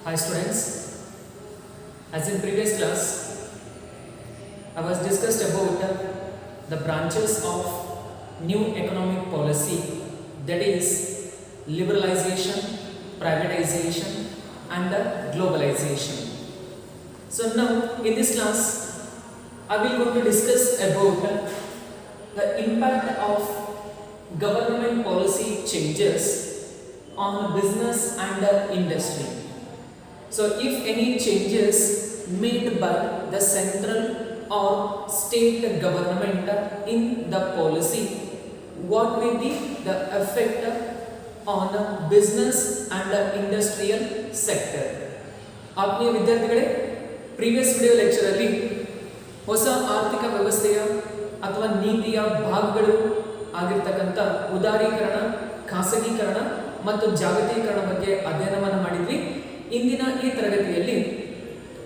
Hi students, as in previous class, I was discussed about the branches of new economic policy, that is liberalization, privatization and globalization. So now in this class, I will going to discuss about the impact of government policy changes on business and industry. So if any changes made by the central or state government in the policy, what will be the effect on business and industrial sector? ಆತ್ಮೀಯ ವಿದ್ಯಾರ್ಥಿಗಳೇ, previous video lecture ಅಲ್ಲಿ ಹೊಸ ಆರ್ಥಿಕ ವ್ಯವಸ್ಥೆಯ ಅಥವಾ ನೀತಿಯ ಭಾಗಗಳು ಆಗಿರತಕ್ಕಂತ ಉದಾರೀಕರಣ, ಖಾಸಗೀಕರಣ ಮತ್ತು ಜಾಗತೀಕರಣ ಬಗ್ಗೆ ಅಧ್ಯಯನವನ್ನು ಮಾಡಿದ್ವಿ. ಇಂದಿನ ಈ ತರಗತಿಯಲ್ಲಿ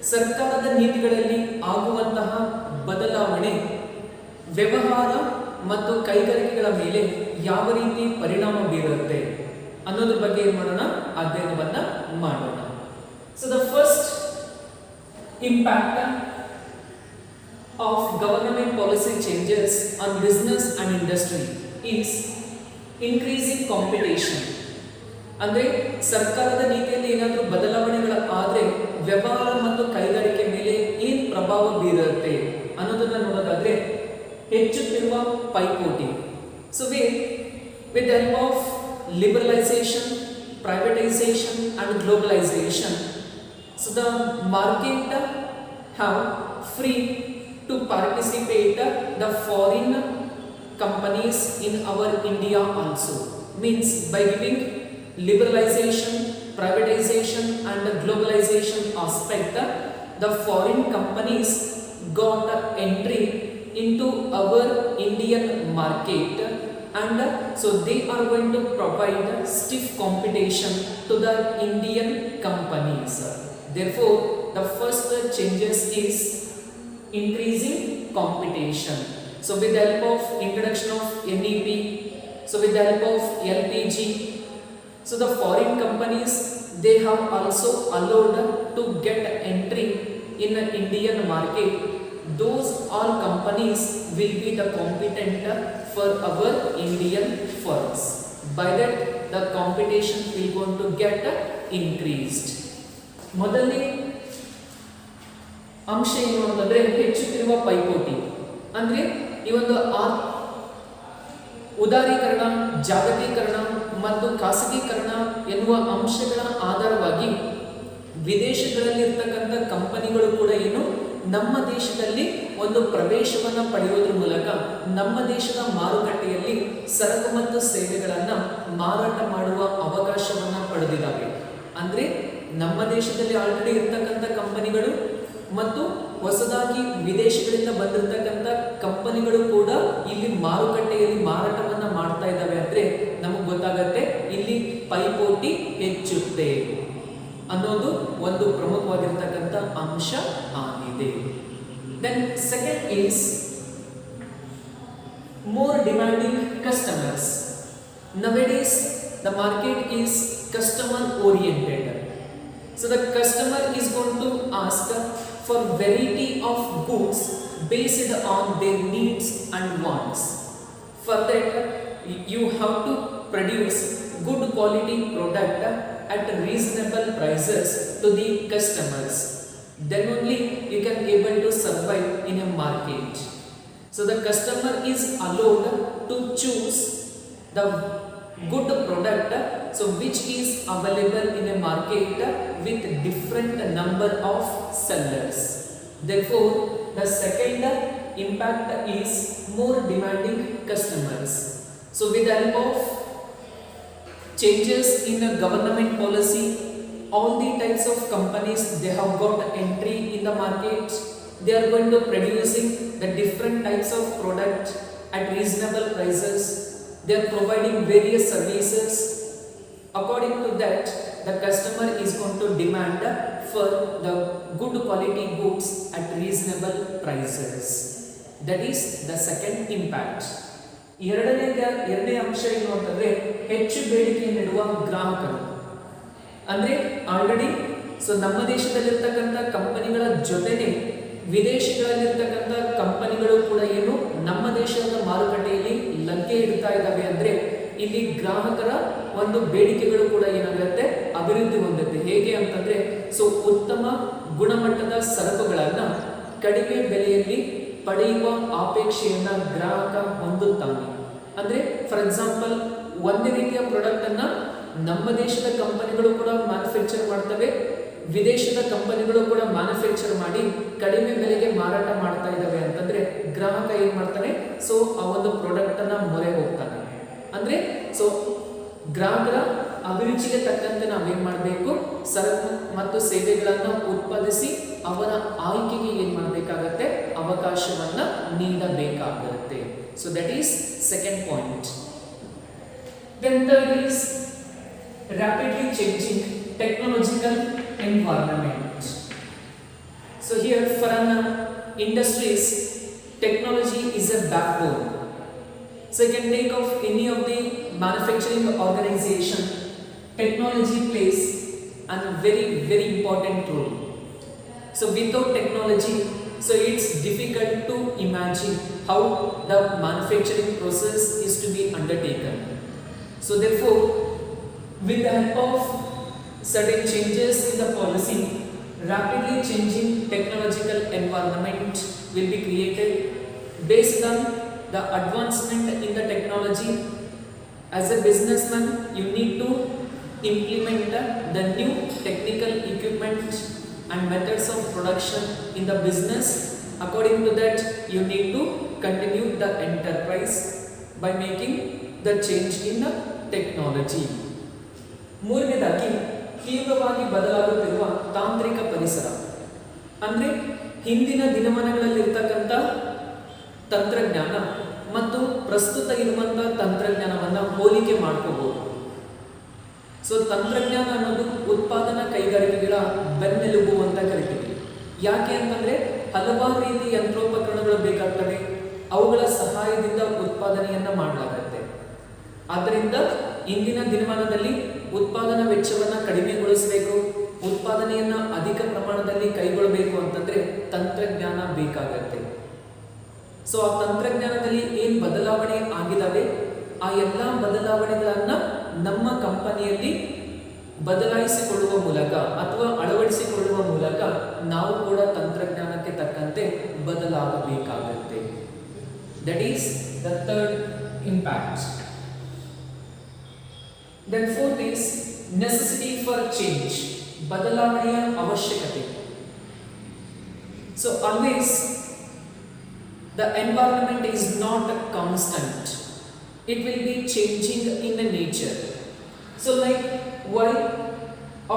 ಸರ್ಕಾರದ ನೀತಿಗಳಲ್ಲಿ ಆಗುವಂತಹ ಬದಲಾವಣೆ ವ್ಯವಹಾರ ಮತ್ತು ಕೈಗಾರಿಕೆಗಳ ಮೇಲೆ ಯಾವ ರೀತಿ ಪರಿಣಾಮ ಬೀರುತ್ತೆ ಅನ್ನೋದ್ರ ಬಗ್ಗೆ ಏನು ಮಾಡೋಣ, ಅಧ್ಯಯನವನ್ನ ಮಾಡೋಣ. So the first impact of government policy changes on business and industry is increasing competition. ಅಂದರೆ ಸರ್ಕಾರದ ನೀತಿಯಲ್ಲಿ ಏನಾದರೂ ಬದಲಾವಣೆಗಳ ಆದರೆ ವ್ಯವಹಾರ ಮತ್ತು ಕೈಗಾರಿಕೆ ಮೇಲೆ ಏನು ಪ್ರಭಾವ ಬೀರುತ್ತೆ ಅನ್ನೋದನ್ನ ನೋಡೋದಾದ್ರೆ ಹೆಚ್ಚುತ್ತಿರುವ ಪೈಪೋಟಿ. So with the help of liberalization, privatization and globalization, so the market have free to participate the foreign companies in our India also. Means by giving liberalization, privatization and globalization aspect, the foreign companies got entry into our Indian market, and so they are going to provide stiff competition to the Indian companies. Therefore the first changes is increasing competition. So with the help of introduction of NEP, so with the help of LPG, so the foreign companies, they have also allowed to get entry in the Indian market. Those all companies will be the competent for our Indian firms. By that the competition will going to get increased. ಮೊದಲನೇ ಅಂಶ ಏನು ಅಂತಂದ್ರೆ ಹೆಚ್ಚುತ್ತಿರುವ ಪೈಪೋಟಿ. ಅಂದ್ರೆ ಈ ಒಂದು ಉದಾರೀಕರಣ, ಜಾಗತೀಕರಣ ಮತ್ತು ಖಾಸಗೀಕರಣ ಎನ್ನುವ ಅಂಶಗಳ ಆಧಾರವಾಗಿ ವಿದೇಶಗಳಲ್ಲಿ ಇರ್ತಕ್ಕಂಥ ಕಂಪನಿಗಳು ಕೂಡ ಏನು ನಮ್ಮ ದೇಶದಲ್ಲಿ ಒಂದು ಪ್ರವೇಶವನ್ನು ಪಡೆಯುವುದರ ಮೂಲಕ ನಮ್ಮ ದೇಶದ ಮಾರುಕಟ್ಟೆಯಲ್ಲಿ ಸರಕು ಮತ್ತು ಸೇವೆಗಳನ್ನು ಮಾರಾಟ ಮಾಡುವ ಅವಕಾಶವನ್ನು ಪಡೆದಿದ್ದಾವೆ. ಅಂದರೆ ನಮ್ಮ ದೇಶದಲ್ಲಿ ಆಲ್ರೆಡಿ ಇರ್ತಕ್ಕಂಥ ಕಂಪನಿಗಳು ಮತ್ತು ಹೊಸದಾಗಿ ವಿದೇಶಗಳಿಂದ ಬಂದಿರತಕ್ಕಂಥ ಕಂಪನಿಗಳು ಕೂಡ ಇಲ್ಲಿ ಮಾರುಕಟ್ಟೆಯಲ್ಲಿ ಮಾರಾಟವನ್ನ ಮಾಡ್ತಾ ಇದ್ದಾವೆ ಅಂದ್ರೆ ನಮಗೆ ಗೊತ್ತಾಗತ್ತೆ ಇಲ್ಲಿ ಪೈಪೋಟಿ ಹೆಚ್ಚುತ್ತೆ ಅನ್ನೋದು ಒಂದು ಪ್ರಮುಖವಾಗಿರ್ತಕ್ಕಂಥ ಅಂಶ ಆಗಿದೆ. Then second is more demanding customers. Nowadays the market is customer oriented. So the customer is going to ask for variety of goods based on their needs and wants. For that you have to produce good quality product at reasonable prices to the customers. Then only you can able to survive in a market. So the customer is allowed to choose the good product, so which is available in a market with different number of sellers. Therefore the second impact is more demanding customers. So with the help of changes in the government policy, all the types of companies, they have got entry in the market. They are going to producing the different types of product at reasonable prices. They are providing various services. According to that, the customer is going to demand for the good quality goods at reasonable prices. That is the second impact. ಎರಡನೇ ಅಂಶ ಏನು ಅಂತಂದ್ರೆ ಹೆಚ್ಚು ಬೇಡಿಕೆಯನ್ನಿಡುವ ಗ್ರಾಹಕರು. ಅಂದ್ರೆ already so ನಮ್ಮ ದೇಶದಲ್ಲಿರ್ತಕ್ಕಂಥ ಕಂಪನಿಗಳ ಜೊತೆನೆ ವಿದೇಶಗಳಲ್ಲಿರ್ತಕ್ಕಂಥ ಕಂಪನಿಗಳು ಕೂಡ ಏನು ನಮ್ಮ ದೇಶದ ಮಾರುಕಟ್ಟೆಯಲ್ಲಿ ಲಗ್ಗೆ ಇಡ್ತಾ ಇದ್ದಾವೆ ಅಂದ್ರೆ ಇಲ್ಲಿ ಗ್ರಾಹಕರ ಒಂದು ಬೇಡಿಕೆಗಳು ಕೂಡ ಏನಾಗುತ್ತೆ ಅಭಿವೃದ್ಧಿ ಹೊಂದುತ್ತೆ. ಹೇಗೆ ಅಂತಂದ್ರೆ ಸೊ ಉತ್ತಮ ಗುಣಮಟ್ಟದ ಸರಕುಗಳನ್ನ ಕಡಿಮೆ ಬೆಲೆಯಲ್ಲಿ ಪಡೆಯುವ ಅಪೇಕ್ಷೆಯನ್ನ ಗ್ರಾಹಕ ಹೊಂದುತ್ತಾನೆ. ಅಂದ್ರೆ ಫಾರ್ ಎಕ್ಸಾಂಪಲ್ ಒಂದೇ ರೀತಿಯ ಪ್ರಾಡಕ್ಟ್ ಅನ್ನ ನಮ್ಮ ದೇಶದ ಕಂಪನಿಗಳು ಕೂಡ ಮ್ಯಾನುಫ್ಯಾಕ್ಚರ್ ಮಾಡ್ತವೆ, ವಿದೇಶದ ಕಂಪನಿಗಳು ಕೂಡ ಮ್ಯಾನುಫ್ಯಾಕ್ಚರ್ ಮಾಡಿ ಕಡಿಮೆ ಬೆಲೆಗೆ ಮಾರಾಟ ಮಾಡ್ತಾ ಇದ್ದಾವೆ ಅಂತಂದ್ರೆ ಗ್ರಾಹಕ ಏನ್ ಮಾಡ್ತಾನೆ, ಸೊ ಆ ಒಂದು ಪ್ರಾಡಕ್ಟ್ ಅನ್ನ ಮೊರೆ ಹೋಗ್ತಾನೆ. ಅಂದ್ರೆ ಸೊ ಗ್ರಾಹಕರ ಅಭಿರುಚಿಗೆ ತಕ್ಕಂತೆ ನಾವೇನ್ ಮಾಡಬೇಕು, ಸರಕು ಮತ್ತು ಸೇವೆಗಳನ್ನ ಉತ್ಪಾದಿಸಿ ಅವರ ಆಯ್ಕೆಗೆ ಏನ್ ಮಾಡಬೇಕಾಗತ್ತೆ, ಅವಕಾಶವನ್ನ ನೀಡಬೇಕಾಗುತ್ತೆ. So that is second point. Then third is rapidly changing technological environment. So here for an industries, technology is a backbone. So you can take of any of the manufacturing organization, technology plays a very important role. So without technology, so it's difficult to imagine how the manufacturing process is to be undertaken. So therefore, with the help of certain changes in the policy, rapidly changing technological environment will be created based on the advancement in the technology. As a businessman, you need to implement the new technical equipment and methods of production in the business. According to that, you need to continue the enterprise by making the change in the technology. ಮೂರನೇದಾಗಿ ತೀವ್ರವಾಗಿ ಬದಲಾಗುತ್ತಿರುವ ತಾಂತ್ರಿಕ ಪರಿಸರ. ಅಂದ್ರೆ ಹಿಂದಿನ ದಿನಮಾನಗಳಲ್ಲಿರ್ತಕ್ಕಂಥ ತಂತ್ರಜ್ಞಾನ ಮತ್ತು ಪ್ರಸ್ತುತ ಇರುವಂತಹ ತಂತ್ರಜ್ಞಾನವನ್ನ ಹೋಲಿಕೆ ಮಾಡ್ಕೋಬಹುದು. ಸೊ ತಂತ್ರಜ್ಞಾನ ಅನ್ನೋದು ಉತ್ಪಾದನಾ ಕೈಗಾರಿಕೆಗಳ ಬೆನ್ನೆಲುಬು ಅಂತ ಕರಿತೀವಿ. ಯಾಕೆ ಅಂತಂದ್ರೆ ಹಲವಾರು ರೀತಿಯ ಯಂತ್ರೋಪಕರಣಗಳು ಬೇಕಾಗ್ತವೆ, ಅವುಗಳ ಸಹಾಯದಿಂದ ಉತ್ಪಾದನೆಯನ್ನ ಮಾಡಲಾಗುತ್ತೆ. ಆದ್ದರಿಂದ ಇಂದಿನ ದಿನಮಾನದಲ್ಲಿ ಉತ್ಪಾದನಾ ವೆಚ್ಚವನ್ನ ಕಡಿಮೆಗೊಳಿಸಬೇಕು, ಉತ್ಪಾದನೆಯನ್ನ ಅಧಿಕ ಪ್ರಮಾಣದಲ್ಲಿ ಕೈಗೊಳ್ಳಬೇಕು ಅಂತಂದ್ರೆ ತಂತ್ರಜ್ಞಾನ ಬೇಕಾಗತ್ತೆ. ಸೊ ಆ ತಂತ್ರಜ್ಞಾನದಲ್ಲಿ ಏನ್ ಬದಲಾವಣೆ ಆಗಿದಾವೆ, ಆ ಎಲ್ಲಾ ಬದಲಾವಣೆಗಳನ್ನ ನಮ್ಮ ಕಂಪನಿಯಲ್ಲಿ ಬದಲಾಯಿಸಿಕೊಳ್ಳುವ ಮೂಲಕ ಅಥವಾ ಅಳವಡಿಸಿಕೊಳ್ಳುವ ಮೂಲಕ ನಾವು ಕೂಡ ತಂತ್ರಜ್ಞಾನಕ್ಕೆ ತಕ್ಕಂತೆ ಬದಲಾಗಬೇಕಾಗುತ್ತೆ. That is the third impact. Then fourth is necessity for change, ಬದಲಾವಣೆಯ ಅವಶ್ಯಕತೆ. So always the environment is not constant, it will be changing in the nature. So like why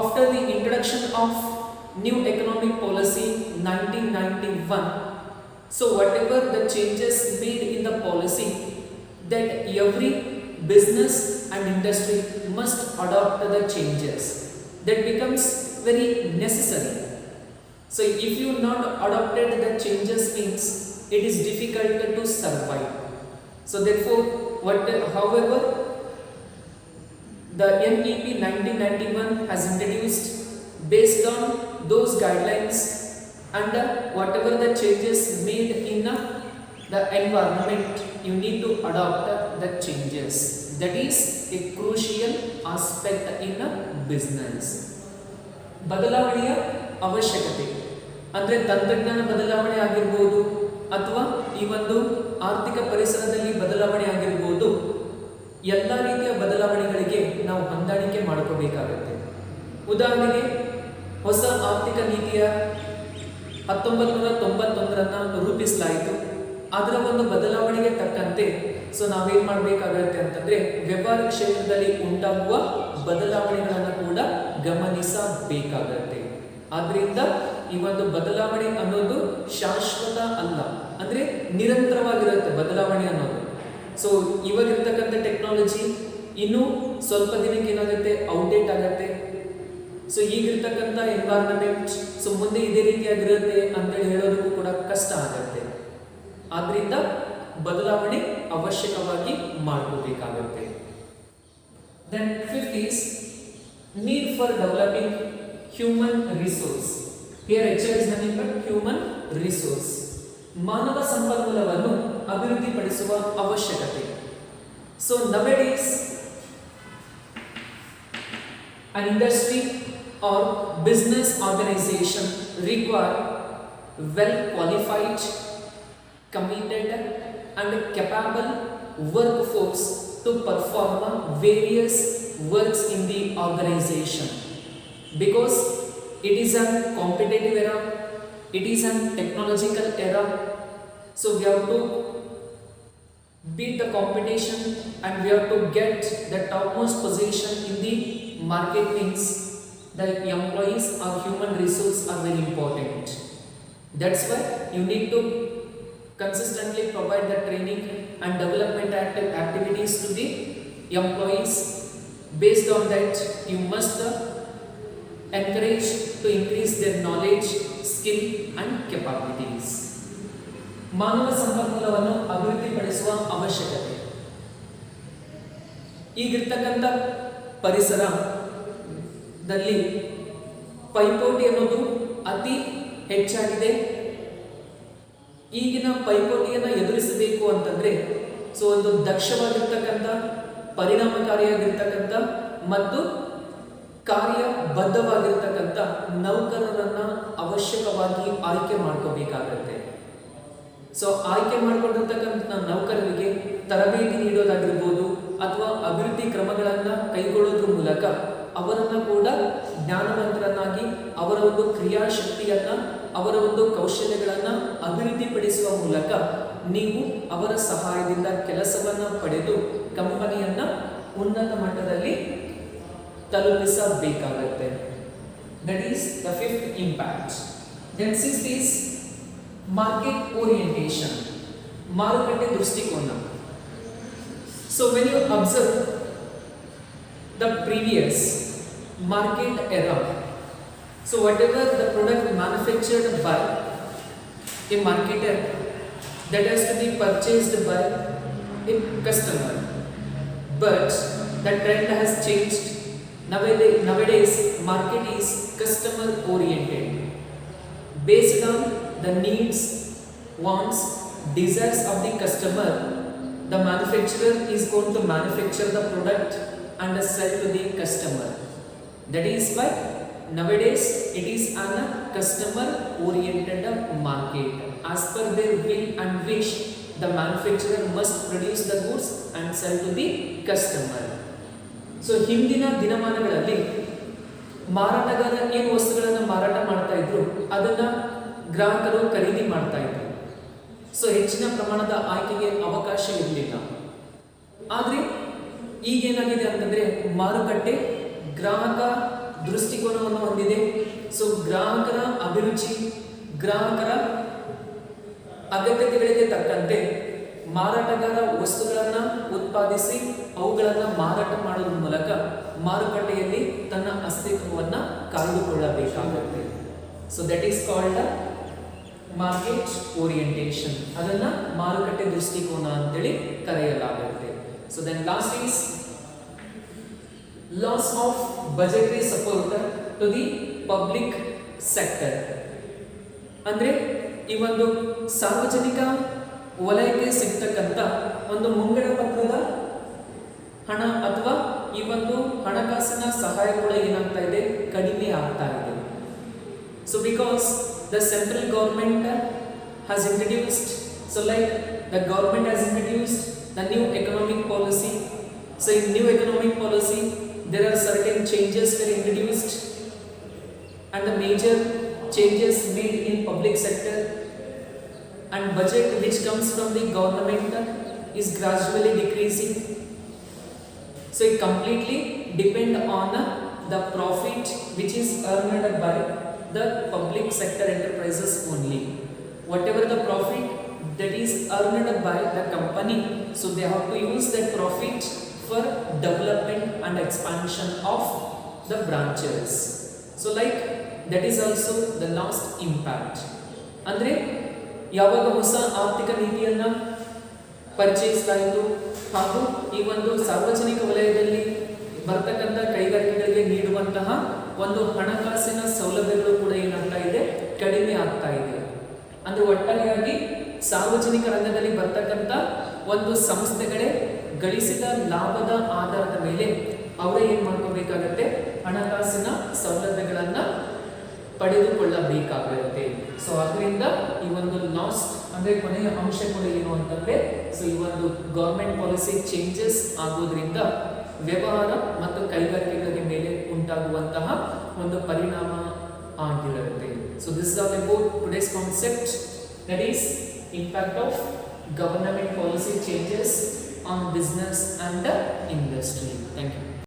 after the introduction of new economic policy 1991, so whatever the changes made in the policy, that every business and industry must adopt the changes, that becomes very necessary. So if you not adopted the changes means it is difficult to survive. So therefore however the NEP 1991 has introduced based on those guidelines and whatever the changes made in the environment, you need to adopt the changes. That is a crucial aspect in a business. ಬದಲಾವಣೆಯ ಅವಶ್ಯಕತೆ ಅಂದ್ರೆ ತಂತ್ರಜ್ಞಾನ ಬದಲಾವಣೆ ಆಗಿರಬಹುದು ಅಥವಾ ಈ ಒಂದು ಆರ್ಥಿಕ ಪರಿಸರದಲ್ಲಿ ಬದಲಾವಣೆ ಆಗಿರಬಹುದು. ಎಲ್ಲ ರೀತಿಯ ಬದಲಾವಣೆಗಳಿಗೆ ನಾವು ಹೊಂದಾಣಿಕೆ ಮಾಡ್ಕೋಬೇಕಾಗುತ್ತೆ. ಉದಾಹರಣೆಗೆ ಹೊಸ ಆರ್ಥಿಕ ನೀತಿಯ 1991 ರೂಪಿಸಲಾಯಿತು. ಅದರ ಒಂದು ಬದಲಾವಣೆಗೆ ತಕ್ಕಂತೆ ಸೊ ನಾವೇನ್ ಮಾಡಬೇಕಾಗುತ್ತೆ ಅಂತಂದ್ರೆ ವ್ಯವಹಾರ ಕ್ಷೇತ್ರದಲ್ಲಿ ಉಂಟಾಗುವ ಬದಲಾವಣೆಗಳನ್ನು ಕೂಡ ಗಮನಿಸಬೇಕಾಗತ್ತೆ. ಆದ್ರಿಂದ ಈ ಒಂದು ಬದಲಾವಣೆ ಅನ್ನೋದು ಶಾಶ್ವತ ಅಲ್ಲ, ಅಂದ್ರೆ ನಿರಂತರವಾಗಿರುತ್ತೆ ಬದಲಾವಣೆ ಅನ್ನೋದು. ಸೊ ಇವಾಗಿರ್ತಕ್ಕಂಥ ಟೆಕ್ನಾಲಜಿ ಇನ್ನು ಸ್ವಲ್ಪ ದಿನಕ್ಕೆ ಏನಾಗುತ್ತೆ, ಔಟ್ಡೇಟ್ ಆಗತ್ತೆ. ಸೊ ಈಗಿರ್ತಕ್ಕಂಥ ಎನ್ವೈರನ್ಮೆಂಟ್ ಸೊ ಮುಂದೆ ಇದೇ ರೀತಿಯಾಗಿರುತ್ತೆ ಅಂತೇಳಿ ಹೇಳೋದಕ್ಕೂ ಕೂಡ ಕಷ್ಟ ಆಗತ್ತೆ. ಆದ್ರಿಂದ ಬದಲಾವಣೆ ಅವಶ್ಯಕವಾಗಿ ಮಾಡಬೇಕಾಗುತ್ತೆ. Then fifth is need for developing human resource. Here HR is nothing but human resource. ಮಾನವ ಸಂಪನ್ಮೂಲವನ್ನು ಅಭಿವೃದ್ಧಿಪಡಿಸುವ ಅವಶ್ಯಕತೆ. So nowadays an industry or business organization require well qualified, committed and capable workforce to perform various works in the organization, because it is a competitive era, it is a technological era. So we have to beat the competition and we have to get the topmost position in the market. Means the employees or human resource are very important. That's why you need to consistently provide the training and development activities to the employees. Based on that, you must encourage to increase their knowledge, skill and capabilities. ಮಾನವ ಸಂಪನ್ಮೂಲವನ್ನು ಅಭಿವೃದ್ಧಿಪಡಿಸುವ ಅವಶ್ಯಕತೆ. ಈಗಿರ್ತಕ್ಕಂಥ ಪರಿಸರದಲ್ಲಿ ಪೈಪೋಟಿ ಅನ್ನೋದು ಅತಿ ಹೆಚ್ಚಾಗಿದೆ. ಈಗಿನ ಪೈಪೋಟಿಯನ್ನು ಎದುರಿಸಬೇಕು ಅಂತಂದ್ರೆ ಒಂದು ದಕ್ಷವಾಗಿರ್ತಕ್ಕಂಥ, ಪರಿಣಾಮಕಾರಿಯಾಗಿರ್ತಕ್ಕಂಥ ಮತ್ತು ಕಾರ್ಯಬದ್ಧವಾಗಿರ್ತಕ್ಕಂಥ ನೌಕರರನ್ನ ಅವಶ್ಯಕವಾಗಿ ಆಯ್ಕೆ ಮಾಡ್ಕೋಬೇಕಾಗುತ್ತೆ. ಆಯ್ಕೆ ಮಾಡಿಕೊಂಡಿರ್ತಕ್ಕಂಥ ನೌಕರರಿಗೆ ತರಬೇತಿ ನೀಡೋದಾಗಿರ್ಬೋದು ಅಥವಾ ಅಭಿವೃದ್ಧಿ ಕ್ರಮಗಳನ್ನು ಕೈಗೊಳ್ಳೋದ್ರ ಮೂಲಕ ಅವರನ್ನ ಕೂಡ ಜ್ಞಾನವಂತರನ್ನಾಗಿ, ಅವರ ಒಂದು ಕ್ರಿಯಾಶಕ್ತಿಯನ್ನ, ಅವರ ಒಂದು ಕೌಶಲ್ಯಗಳನ್ನು ಅಭಿವೃದ್ಧಿಪಡಿಸುವ ಮೂಲಕ ನೀವು ಅವರ ಸಹಾಯದಿಂದ ಕೆಲಸವನ್ನ ಪಡೆದು ಕಂಪನಿಯನ್ನ ಉನ್ನತ ಮಟ್ಟದಲ್ಲಿ ತಲುಪಿಸಬೇಕಾಗುತ್ತೆ. That is the fifth impact. Then sixth is market orientation, ಮಾರುಕಟ್ಟೆ ದೃಷ್ಟಿಕೋನ. So when you observe the previous market era, so whatever the product manufactured by a marketer, that has to be purchased by a customer, but the trend has changed. Nowadays market is customer oriented, based on the needs, wants, desires of the customer. The manufacturer is going to manufacture the product and sell to the customer. That is why nowadays it is a customer oriented market. As per their will and wish, the manufacturer must produce the goods and sell to the customer. So ಹಿಂದಿನ ದಿನಮಾನಗಳಲ್ಲಿ ಮಾರಾಟಗಾರ ಏನು ವಸ್ತುಗಳನ್ನು ಮಾರಾಟ ಮಾಡ್ತಾ ಇದ್ರು ಅದನ್ನ ಗ್ರಾಹಕರು ಖರೀದಿ ಮಾಡ್ತಾ ಇದ್ರು. ಹೆಚ್ಚಿನ ಪ್ರಮಾಣದ ಆಯ್ಕೆಗೆ ಅವಕಾಶ ಇರಲಿಲ್ಲ. ಆದರೆ ಈಗೇನಾಗಿದೆ ಅಂತಂದ್ರೆ ಮಾರುಕಟ್ಟೆ ಗ್ರಾಹಕ ದೃಷ್ಟಿಕೋನವನ್ನು ಹೊಂದಿದೆ. ಗ್ರಾಹಕರ ಅಭಿರುಚಿ, ಗ್ರಾಹಕರ ಅಗತ್ಯತೆಗಳಿಗೆ ತಕ್ಕಂತೆ ಮಾರಾಟಗಾರ ವಸ್ತುಗಳನ್ನು ಉತ್ಪಾದಿಸಿ ಅವುಗಳನ್ನು ಮಾರಾಟ ಮಾಡೋದ್ರ ಮೂಲಕ ಮಾರುಕಟ್ಟೆಯಲ್ಲಿ ತನ್ನ ಅಸ್ತಿತ್ವವನ್ನು ಕಾಯ್ದುಕೊಳ್ಳಬೇಕಾಗುತ್ತೆ. That is called market orientation. ಅದನ್ನ ಮಾರುಕಟ್ಟೆ ದೃಷ್ಟಿಕೋನ ಅಂತೇಳಿ ಕರೆಯಲಾಗುತ್ತೆ. Then last is loss of budgetary support to the public sector. ಅಂದ್ರೆ ಈ ಒಂದು ಸಾರ್ವಜನಿಕ ವಲಯಕ್ಕೆ ಸಿಗ್ತಕ್ಕಂಥ ಒಂದು ಮುಂಗಡ ಪತ್ರದ ಹಣ ಅಥವಾ ಈ ಒಂದು ಹಣಕಾಸಿನ ಸಹಾಯ ಕೂಡ ಏನಾಗ್ತಾ ಇದೆ, ಕಡಿಮೆ ಆಗ್ತಾ ಇದೆ. Because the central government has introduced, the government has introduced the new economic policy. In new economic policy there are certain changes were introduced, and the major changes made in public sector, and budget which comes from the government is gradually decreasing. It completely depend on the profit which is earned by the public sector enterprises only. Whatever the profit that is earned by the company, they have to use that profit for development and expansion of the branches. That is also the last impact. ಅಂದ್ರೆ ಯಾವಾಗ ಹೊಸ ಆರ್ಥಿಕ ನೀತಿಯನ್ನ ಪರಿಚಯಿಸಲಾಯಿತು ಹಾಗೂ ಈ ಒಂದು ಸಾರ್ವಜನಿಕ ವಲಯದಲ್ಲಿ ಬರ್ತಕ್ಕಂಥ ಕೈಗಾರಿಕೆಗಳಿಗೆ ನೀಡುವಂತಹ ಒಂದು ಹಣಕಾಸಿನ ಸೌಲಭ್ಯಗಳು ಕೂಡ ಏನಾಗ್ತಾ ಇದೆ, ಕಡಿಮೆ ಆಗ್ತಾ ಇದೆ. ಅಂದ್ರೆ ಒಟ್ಟಾರೆಯಾಗಿ ಸಾರ್ವಜನಿಕ ರಂಗದಲ್ಲಿ ಬರ್ತಕ್ಕಂಥ ಒಂದು ಸಂಸ್ಥೆಗಳೇ ಗಳಿಸಿದ ಲಾಭದ ಆಧಾರದ ಮೇಲೆ ಅವರೇ ಏನ್ ಮಾಡ್ಕೋಬೇಕಾಗತ್ತೆ, ಹಣಕಾಸಿನ ಸೌಲಭ್ಯಗಳನ್ನ ಪಡೆದುಕೊಳ್ಳಬೇಕಾಗುತ್ತೆ. ಸೊ ಅದರಿಂದ ಈ ಒಂದು ಲಾಸ್ಟ್ ಅಂದ್ರೆ ಕೊನೆಯ ಅಂಶ ಕೂಡ ಏನು ಅಂತಂದ್ರೆ, ಸೊ ಈ ಒಂದು ಗವರ್ಮೆಂಟ್ ಪಾಲಿಸಿ ಚೇಂಜಸ್ ಆಗೋದ್ರಿಂದ ವ್ಯವಹಾರ ಮತ್ತು ಕೈಗಾರಿಕೆಗಳ ಮೇಲೆ ಉಂಟಾಗುವಂತಹ ಒಂದು ಪರಿಣಾಮ ಆಗಿರುತ್ತೆ. So this is all about today's concept, that is impact of government policy changes on business and industry. Thank you.